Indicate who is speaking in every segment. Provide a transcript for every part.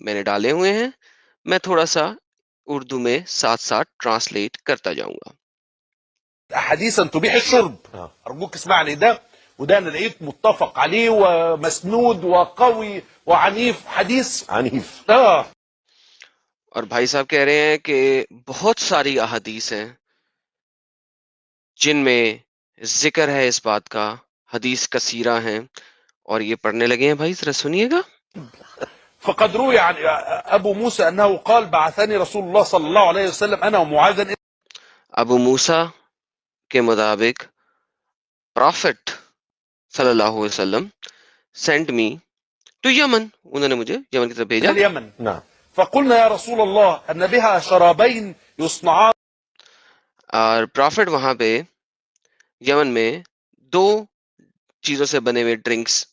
Speaker 1: میں نے ڈالے ہوئے ہیں، میں تھوڑا سا اردو میں ساتھ ساتھ ٹرانسلیٹ کرتا جاؤں گا.
Speaker 2: حديثا تبيح الشرب. ارجوك اسمعني، ده وده انا لقيت متفق عليه ومسنود وقوي وعنيف، حديث عنيف.
Speaker 1: اور بھائی صاحب کہہ رہے ہیں کہ بہت ساری احادیث ہیں جن میں ذکر ہے اس بات کا، حدیث کثیرہ ہیں، اور یہ پڑھنے لگے ہیں. بھائی ذرا سنیے گا.
Speaker 2: فقد روي عن ابو موسى انه قال بعثني رسول الله صلى الله عليه وسلم انا ومعاذ.
Speaker 1: ابو موسیٰ کے مطابق پرافٹ صلی اللہ علیہ وسلم سینٹ می ٹو یمن، انہوں نے مجھے یمن کی طرف بھیجا.
Speaker 2: اليمن. نعم. فقلنا يا رسول الله ان بها شرابين يصنعان.
Speaker 1: اور پرافٹ وہاں پہ یمن میں 2 چیزوں سے بنے ہوئے ڈرنکس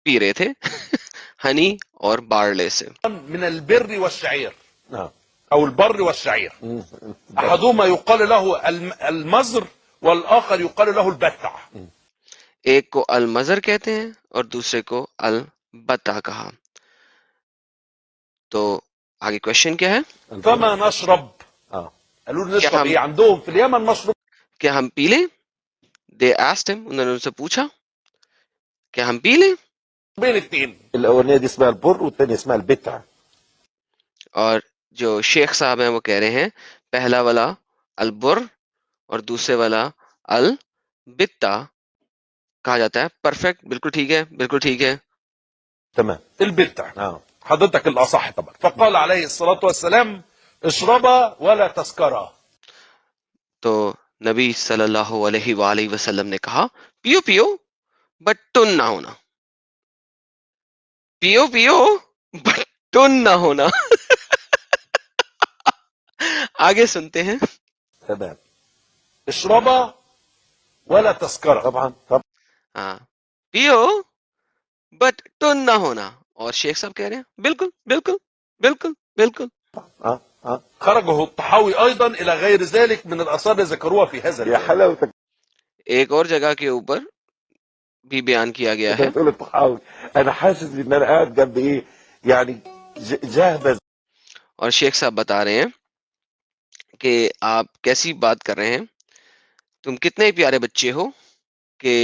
Speaker 1: پی رہے تھے، ہنی اور بارلے سے.
Speaker 2: من البر والشعير. نعم. او البر والشعير. احدهما يقال له المزر والاخر يقال له البتع.
Speaker 1: ایک کو المزر کہتے ہیں اور دوسرے کو البتع کہا. تو آگے کوشچن کیا ہے؟
Speaker 2: فما نشرب. قالوا له نشرب ايه عندهم في اليمن مشروب.
Speaker 1: کیا ہم پی لیں؟ they asked him، انہوں نے ان سے پوچھا کیا ہم پی لیں؟
Speaker 2: بين الاثنين، الاولانيه دي اسمها البر والثانيه اسمها البتع.
Speaker 1: اور جو شیخ صاحب ہیں وہ کہہ رہے ہیں پہلا والا البر اور دوسرے والا البتع کہا جاتا ہے. پرفیکٹ، بالکل ٹھیک ہے، بالکل ٹھیک ہے.
Speaker 2: تمام. البتع. حضرتك الاصح طبعا. فقال عليه الصلاه والسلام اشربا ولا تسكرا.
Speaker 1: تو نبی صلی اللہ علیہ وآلہ وسلم نے کہا پیو پیو بٹ ٹن نہ ہونا، پیو پیو بٹ ٹن نہ ہونا. آگے سنتے ہیں.
Speaker 2: تمام. اشربا ولا تسكرا. طبعا.
Speaker 1: ہاں، پیو بٹ ٹن نہ ہونا. اور شیخ صاحب کہہ رہے ہیں بالکل بالکل بالکل بالکل.
Speaker 2: خرجه الطحاوي ايضا الى غير ذلك من الاثار اللي ذكروها في هذا. يا حلاوتك.
Speaker 1: ایک اور جگہ کے اوپر بھی بیان کیا گیا ہے.
Speaker 2: بتقول الطحاوي انا حاسس ان انا قاعد جنب ايه يعني جهبذ.
Speaker 1: اور شیخ صاحب بتا رہے ہیں کہ آپ کیسی بات کر رہے ہیں، تم کتنے پیارے بچے ہو کہ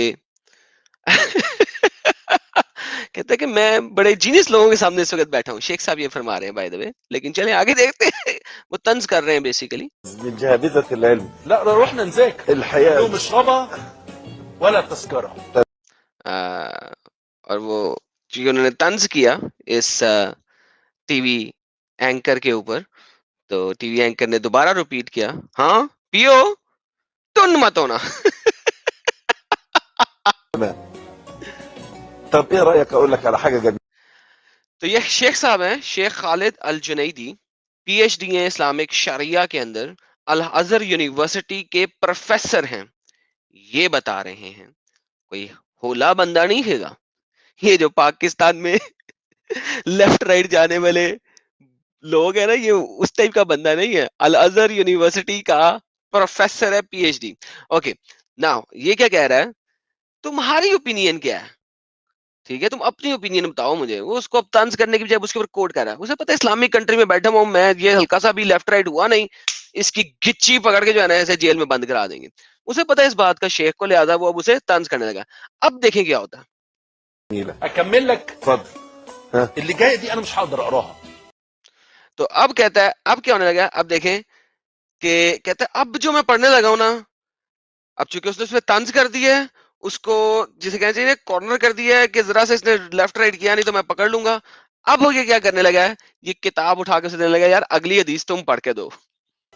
Speaker 1: کہتے ہیں کہ میں بڑے جینیس لوگوں کے سامنے اس وقت بیٹھا ہوں. شیخ صاحب یہ فرما رہے ہیں بائی دا وے. لیکن چلیں آگے دیکھتے ہیں. وہ طنز کر رہے ہیں بیسیکلی.
Speaker 2: من جهابذة العلم. لا روحنا نذاكر الحياة. لو مشربة ولا تسكرها.
Speaker 1: اور وہ جو انہوں نے طنز کیا اس ٹی وی اینکر کے اوپر، تو ٹی وی اینکر نے دوبارہ ریپیٹ کیا ہاں پیو ٹن مت ہونا.
Speaker 2: طب ايه رايك اقول لك على حاجه جميله.
Speaker 1: تو یہ شیخ صاحب ہیں، شیخ خالد الجنیدی، پی ایچ ڈی ہیں اسلامک شریعہ کے اندر، الازہر یونیورسٹی کے پروفیسر ہیں. یہ بتا رہے ہیں کوئی ہولا بندہ نہیں ہے گا یہ جو پاکستان میں لیفٹ رائٹ جانے والے لوگ ہیں نا، یہ اس ٹائپ کا بندہ نہیں ہے. الازہر یونیورسٹی کا پروفیسر ہے، P H D. Okay now یہ کیا کہہ رہا ہے، تمہاری اوپینین کیا ہے؟ ٹھیک ہے، تم اپنی اوپینین بتاؤ مجھے. وہ اس کو طنز کرنے کی بجائے اس کے اوپر کوٹ کر رہا ہے. اسے پتا ہے اسلامک کنٹری میں بیٹھا ہوں میں، یہ ہلکا سا بھی لیفٹ رائٹ ہوا نہیں اس کی گچی پکڑ کے جو ہے نا ایسے جیل میں بند کرا دیں گے. اسے پتا ہے اس بات کا شیخ کو، لہذا وہ اب اسے طنز کرنے لگا. اب دیکھیں کیا ہوتا ہے.
Speaker 2: اكمل لك. اتفضل. اللي جايه دي انا مش هقدر اقراها.
Speaker 1: تو اب کہتا ہے اب کیا ہونے لگا. اب دیکھیں کہ کہتا ہے اب جو میں پڑھنے لگا ہوں نا، اب چونکہ اس نے طنز کر دی ہے، اس کو جسے کہنا چاہیے کارنر کر دیا ہے کہ ذرا سے اس نے لیفٹ رائٹ کیا نہیں تو میں پکڑ لوں گا. اب ہو کیا کرنے لگا ہے، یہ کتاب اٹھا کے اسے دینے لگا یار اگلی حدیث تم پڑھ کے دو.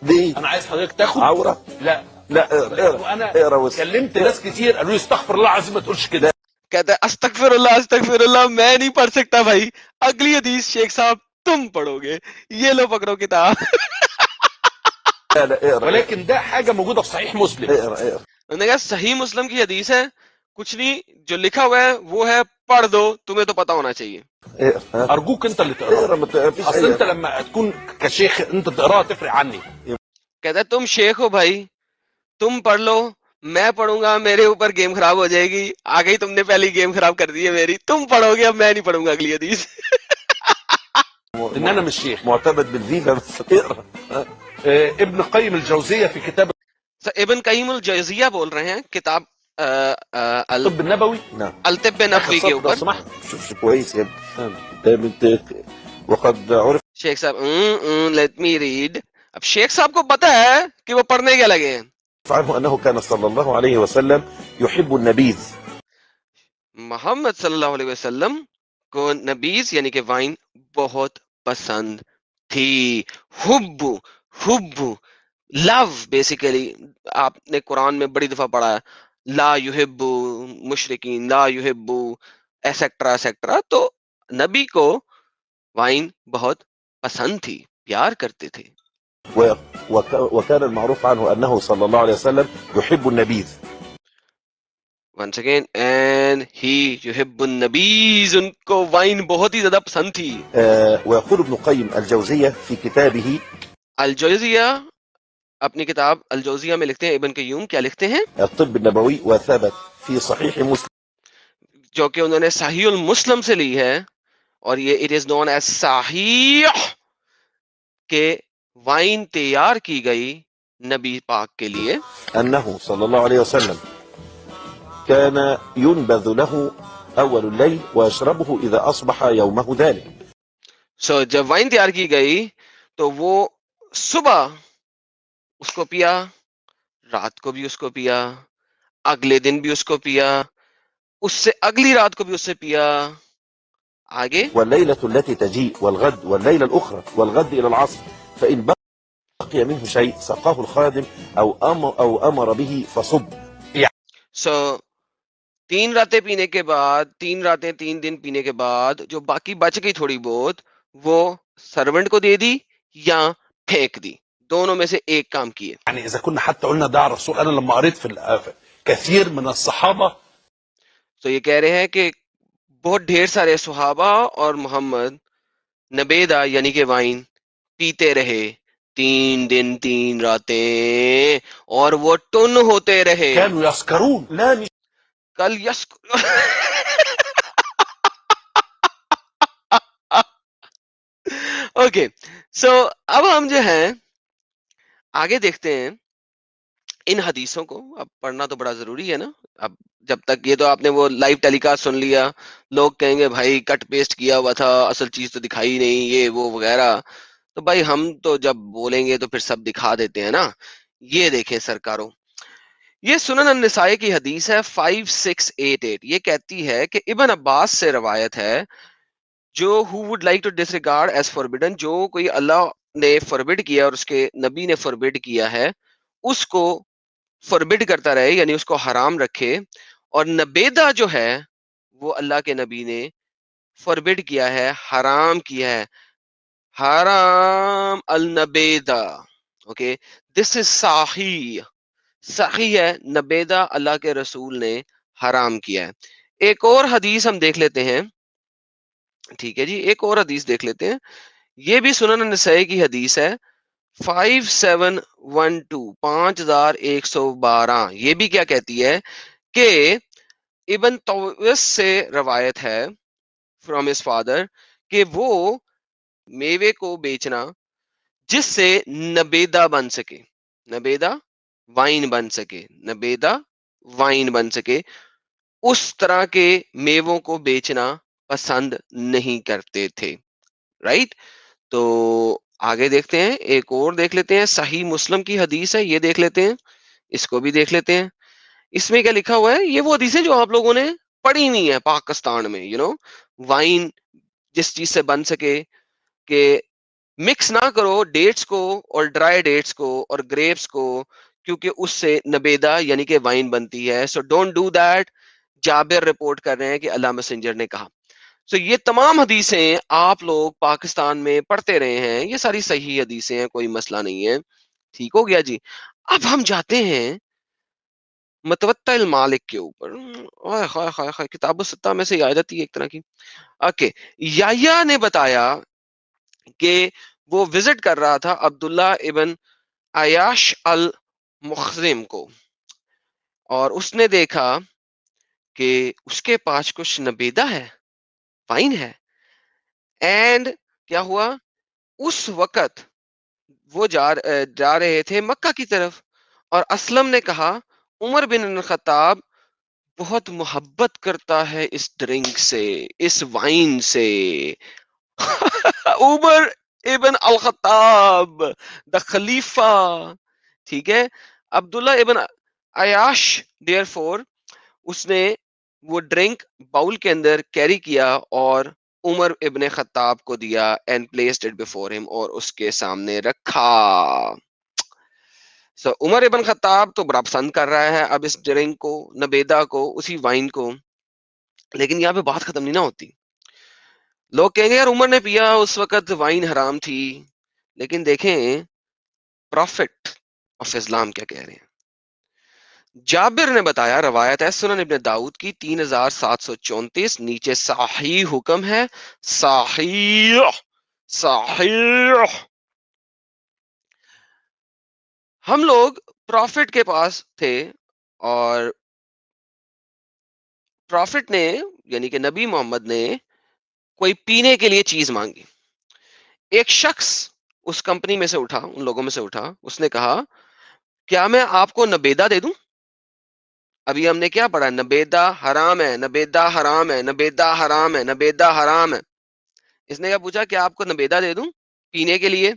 Speaker 2: انا عايز حضرتك تاخد عوره. لا لا اقرا. كلمت ناس كتير قالوا لي استغفر الله العظيم ما تقولش كده.
Speaker 1: کہتا ہے استغفر اللہ میں نہیں پڑھ سکتا بھائی، اگلی حدیث شیخ صاحب تم پڑھو گے، یہ لو پکڑو کتاب.
Speaker 2: ولكن ده حاجه موجوده في صحيح مسلم.
Speaker 1: انہوں نے کہا صحیح مسلم کی حدیث ہے، کچھ نہیں جو لکھا ہوا ہے وہ ہے، پڑھ دو، تمہیں تو پتا ہونا چاہیے.
Speaker 2: ارجوك انت اللي تقراها. اصل انت لما تكون كشيخ انت تقراها تفرق عني.
Speaker 1: کہتا ہے تم شیخ ہو بھائی، تم پڑھ لو، میں پڑھوں گا میرے اوپر گیم خراب ہو جائے گی. آگے ہی تم نے پہلی گیم خراب کر دی ہے میری، تم پڑھو گے اب میں نہیں پڑھوں گا اگلی حدیث.
Speaker 2: ان انا مش شيخ.
Speaker 3: معتمد بالفيزا بس اقرا.
Speaker 2: ابن قيم الجوزية في كتاب
Speaker 1: ابن قیم الجوزیہ بول رہے ہیں کتاب
Speaker 2: الطب النبوي.
Speaker 3: نعم.
Speaker 1: الطب
Speaker 2: اخر
Speaker 1: نبوی کے
Speaker 2: سطر لو
Speaker 1: اوپر.
Speaker 2: سمحت.
Speaker 3: شوف كويس يا ابني. وقد عرف
Speaker 1: شیخ صاحب لیٹ می ریڈ. اب شیخ صاحب کو پتا ہے کہ وہ پڑھنے کے لگے ہیں.
Speaker 3: عنه انه كان صلى الله عليه وسلم يحب النبيذ.
Speaker 1: محمد صلی اللہ علیہ وسلم کو نبیز یعنی کہ وائن بہت پسند تھی. حب حب لو بیسیکلی آپ نے قرآن میں بڑی دفعہ پڑھا ہے لا یحب مشرکین لا یحب ایسیکٹرا ایسیکٹرا. تو نبی کو وائن بہت پسند تھی پیار کرتے تھے.
Speaker 3: وكان المعروف عنه انه صلى الله عليه وسلم يحب النبيذ.
Speaker 1: once again and he يحب النبیز. ان کو وائن بہت ہی زیادہ پسند تھی.
Speaker 3: ويقول ابن قيم الجوزية في كتابه
Speaker 1: الجوزیہ اپنی کتاب الجوزیہ میں لکھتے ہیں ابن قیوم کیا لکھتے ہیں
Speaker 3: الطب النبوي وثبت في صحيح مسلم
Speaker 1: جو کہ انہوں نے صحیح المسلم سے لی ہے اور یہ اٹ از نون ایز صحیح کہ وائن تیار کی گئی نبی پاک کے لیے.
Speaker 3: انه صلى الله عليه وسلم كان ينبذ له اول الليل ويشربه اذا اصبح يومه ذلك.
Speaker 1: سو جب وائن تیار کی گئی تو وہ صبح اس کو پیا, رات کو بھی اس کو پیا, اگلے دن بھی اس کو پیا, اس سے اگلی رات کو بھی اس سے پیا. آگے
Speaker 3: والليلة التي تجيء والغد والليلة الأخرى والغد إلى العصر فإن بقي منه شيء سقاه الخادم أو أمر به فصب.
Speaker 1: سو 3 راتیں پینے کے بعد 3 راتیں 3 دن پینے کے بعد جو باقی بچ گئی تھوڑی بہت وہ سرونٹ کو دے دی یا پھینک دی, دونوں میں سے ایک کام کیے.
Speaker 2: يعني اذا كنا حتى قلنا ده على الرسول, انا لما قريت في كثير من الصحابة
Speaker 1: تو یہ کہہ رہے ہیں کہ بہت ڈھیر سارے صحابہ اور محمد نبیدہ یعنی کہ وائن پیتے رہے 3 دن 3 راتیں اور وہ ٹن ہوتے رہے.
Speaker 2: كانوا يسكرون. لا مش
Speaker 1: کل یس اوکے. سو اب ہم جو ہیں آگے دیکھتے ہیں ان حدیثوں کو. اب پڑھنا تو بڑا ضروری ہے نا. اب جب تک یہ تو آپ نے وہ لائیو ٹیلی کاسٹ سن لیا, لوگ کہیں گے بھائی کٹ پیسٹ کیا ہوا تھا, اصل چیز تو دکھائی نہیں, یہ وہ وغیرہ. تو بھائی ہم تو جب بولیں گے تو پھر سب دکھا دیتے ہیں نا. یہ دیکھیں سرکاروں, یہ سنن النسائی کی حدیث ہے 5688. یہ کہتی ہے کہ ابن عباس سے روایت ہے جو who would like to disregard as forbidden, جو کوئی اللہ نے فوربڈ کیا اور اس کے نبی نے فوربڈ کیا ہے اس کو فوربڈ کرتا رہے یعنی اس کو حرام رکھے. اور نبیدہ جو ہے وہ اللہ کے نبی نے فوربڈ کیا ہے, حرام کیا ہے, حرام النبیدہ. اوکے, دس از صحیح, صحیح ہے, نبیدہ اللہ کے رسول نے حرام کیا ہے. ایک اور حدیث ہم دیکھ لیتے ہیں. ٹھیک ہے جی, ایک اور حدیث دیکھ لیتے ہیں. یہ بھی سنن نسائی کی حدیث ہے 5712 5112. یہ بھی کیا کہتی ہے کہ ابن طوس سے روایت ہے فرام ہز فادر کہ وہ میوے کو بیچنا جس سے نبیدہ بن سکے, نبیدہ وائن بن سکے, نبیدہ وائن بن سکے, اس طرح کے میووں کو بیچنا پسند نہیں کرتے تھے. رائٹ, تو آگے دیکھتے ہیں, ایک اور دیکھ لیتے ہیں. صحیح مسلم کی حدیث ہے, یہ دیکھ لیتے ہیں, اس کو بھی دیکھ لیتے ہیں. اس میں کیا لکھا ہوا ہے, یہ وہ حدیثیں جو آپ لوگوں نے پڑھی نہیں ہے پاکستان میں. وائن جس چیز سے بن سکے کہ مکس نہ کرو ڈیٹس کو اور ڈرائی ڈیٹس کو اور گریپس کو, کیونکہ اس سے نبیدہ یعنی کہ وائن بنتی ہے. So don't do that. Jabir report کر رہے ہیں کہ اللہ میسنجر نے کہا. سو یہ تمام حدیثیں آپ لوگ پاکستان میں پڑھتے رہے ہیں, یہ ساری صحیح حدیثیں ہیں, کوئی مسئلہ نہیں ہے. ٹھیک ہو گیا جی. اب ہم جاتے ہیں متوطع المالک کے اوپر. کتاب الستہ میں سے یاد آتی ہے ایک طرح کی. اوکے, یحییٰ نے بتایا کہ وہ وزٹ کر رہا تھا عبداللہ ابن عیاش المخزم کو, اور اس نے دیکھا کہ اس کے پاس کچھ نبیدہ ہے, وائن ہے, اینڈ کیا ہوا؟ اس وقت وہ جا رہے تھے مکہ کی طرف، اور اسلم نے کہا عمر بن الخطاب بہت محبت کرتا ہے اس ڈرنک سے، اس وائن سے. عمر ابن الخطاب دا خلیفہ، ٹھیک ہے، عبداللہ ابن عیاش دیئر فور اس نے وہ ڈرنک باؤل کے اندر کیری کیا اور عمر ابن خطاب کو دیا اینڈ پلیسڈ اٹ بفور ہم، اور اس کے سامنے رکھا. عمر ابن خطاب تو بڑا پسند کر رہا ہے اب اس ڈرنک کو، نبیدہ کو، اسی وائن کو. لیکن یہاں پہ بات ختم نہیں نہ ہوتی. لوگ کہیں گے یار عمر نے پیا اس وقت وائن حرام تھی، لیکن دیکھیں پروفٹ آف اسلام کیا کہہ رہے ہیں. جابر نے بتایا، روایت ہے سنن ابن داؤد کی 3734، نیچے صحیح حکم ہے، صحیح صحیح. ہم لوگ پروفٹ کے پاس تھے اور پروفٹ نے یعنی کہ نبی محمد نے کوئی پینے کے لیے چیز مانگی. ایک شخص اس کمپنی میں سے اٹھا، ان لوگوں میں سے اٹھا، اس نے کہا کیا میں آپ کو نبیدہ دے دوں؟ ابھی ہم نے کیا پڑھا؟ نبیدہ حرام ہے، نبیدہ حرام ہے، نبیدہ حرام ہے، نبیدہ حرام ہے. اس نے کیا پوچھا کہ آپ کو نبیدہ دے دوں پینے کے لیے؟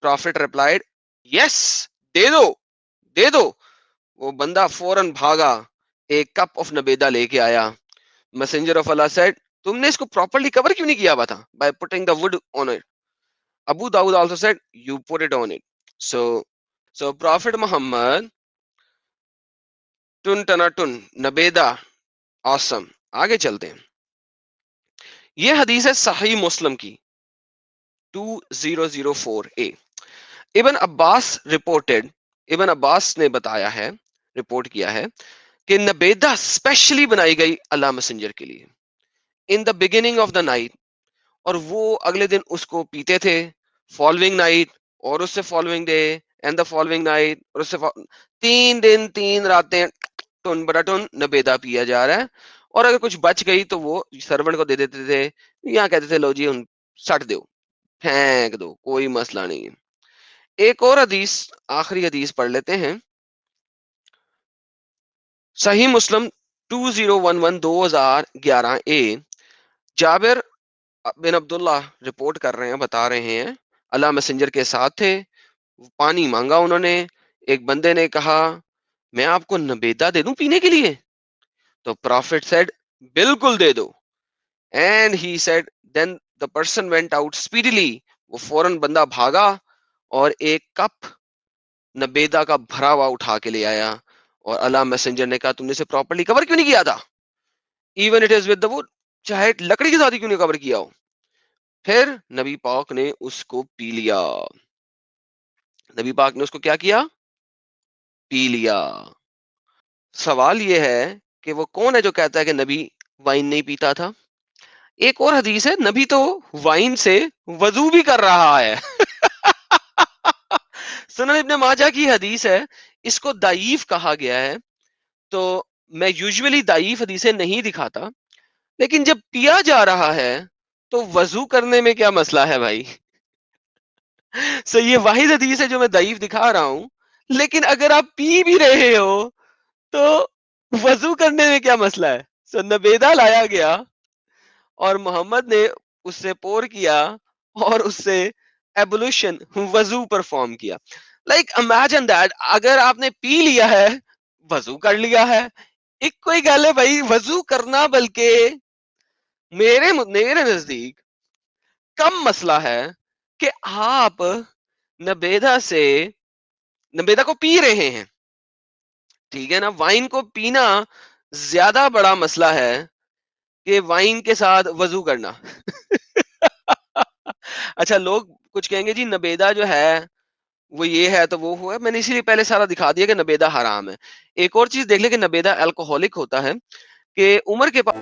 Speaker 1: پروفٹ ریپلائڈ یس، دے دو دے دو. وہ بندہ فوراً بھاگا، ایک کپ آف نبیدہ لے کے آیا. میسنجر آف اللہ سیڈ تم نے اس کو پراپرلی کور کیوں نہیں کیا ہوا تھا؟ By putting the wood on it. Abu Dawood also said you put it on it. So prophet Muhammad ٹن ٹنا ٹن نبیدہ آسم. آگے چلتے ہیں. یہ حدیث ہے صحیح مسلم کی 2004a. ابن عباس رپورٹڈ، ابن عباس نے بتایا ہے، رپورٹ کیا ہے کہ نبیدہ اسپیشلی بنائی گئی اللہ میسنجر کے لیے in the beginning of the night, اور وہ اگلے دن اس کو پیتے تھے، فالوئنگ نائٹ اور اس سے following day and the following night, اور اس سے 3 دن 3 راتیں ٹن بڑا ٹن نبیدہ پیا جا رہا ہے. اور اگر کچھ بچ گئی تو وہ سرونٹ کو دے دیتے تھے، یہاں کہتے تھے لو جی سٹ دو، پھینک دو، کوئی مسئلہ نہیں ہے. ایک اور حدیث، آخری حدیث پڑھ لیتے ہیں. صحیح مسلم 2011 جابر بن عبداللہ رپورٹ کر رہے ہیں، بتا رہے ہیں اللہ میسنجر کے ساتھ تھے، پانی مانگا انہوں نے. ایک بندے نے کہا میں آپ کو نبیدہ دے دوں پینے کے لیے؟ تو پروفٹ سیڈ بالکل دے دو. And he said then the person went out speedily. وہ فوراً بندہ بھاگا اور ایک کپ نبیدہ کا بھرا ہوا اٹھا کے لے آیا. اور اللہ میسنجر نے کہا تم نے اسے پراپرلی کور کیوں نہیں کیا تھا؟ Even it is with the would, چاہے لکڑی کے ساتھ ہی کیوں نہیں کور کیا ہو؟ پھر نبی پاک نے اس کو پی لیا. نبی پاک نے اس کو کیا کیا؟ پی لیا. سوال یہ ہے کہ وہ کون ہے جو کہتا ہے کہ نبی وائن نہیں پیتا تھا؟ ایک اور حدیث ہے نبی تو وائن سے وضو بھی کر رہا ہے. سنن ابن ماجہ کی حدیث ہے، اس کو ضعیف کہا گیا ہے. تو میں یوزولی ضعیف حدیثیں نہیں دکھاتا، لیکن جب پیا جا رہا ہے تو وضو کرنے میں کیا مسئلہ ہے بھائی؟ یہ واحد حدیث ہے جو میں ضعیف دکھا رہا ہوں. لیکن اگر آپ پی بھی رہے ہو تو وضو کرنے میں کیا مسئلہ ہے؟ نبیدہ لایا گیا اور محمد نے اس سے پور کیا اور اس سے ایبولوشن وضو پرفارم کیا. لائک امیجن دیٹ، اگر آپ نے پی لیا ہے وضو کر لیا ہے، ایک کوئی گل ہے بھائی وضو کرنا، بلکہ میرے نزدیک کم مسئلہ ہے کہ آپ نبیدہ کو پی رہے ہیں، ٹھیک ہے نا. وائن کو پینا زیادہ بڑا مسئلہ ہے کہ وائن کے ساتھ وضو کرنا. اچھا لوگ کچھ کہیں گے جی نبیدہ جو ہے وہ یہ ہے تو وہ ہوا. میں نے اسی لیے پہلے سارا دکھا دیا کہ نبیدہ حرام ہے. ایک اور چیز دیکھ لیں کہ نبیدہ الکوہولک ہوتا ہے، کہ عمر کے پاس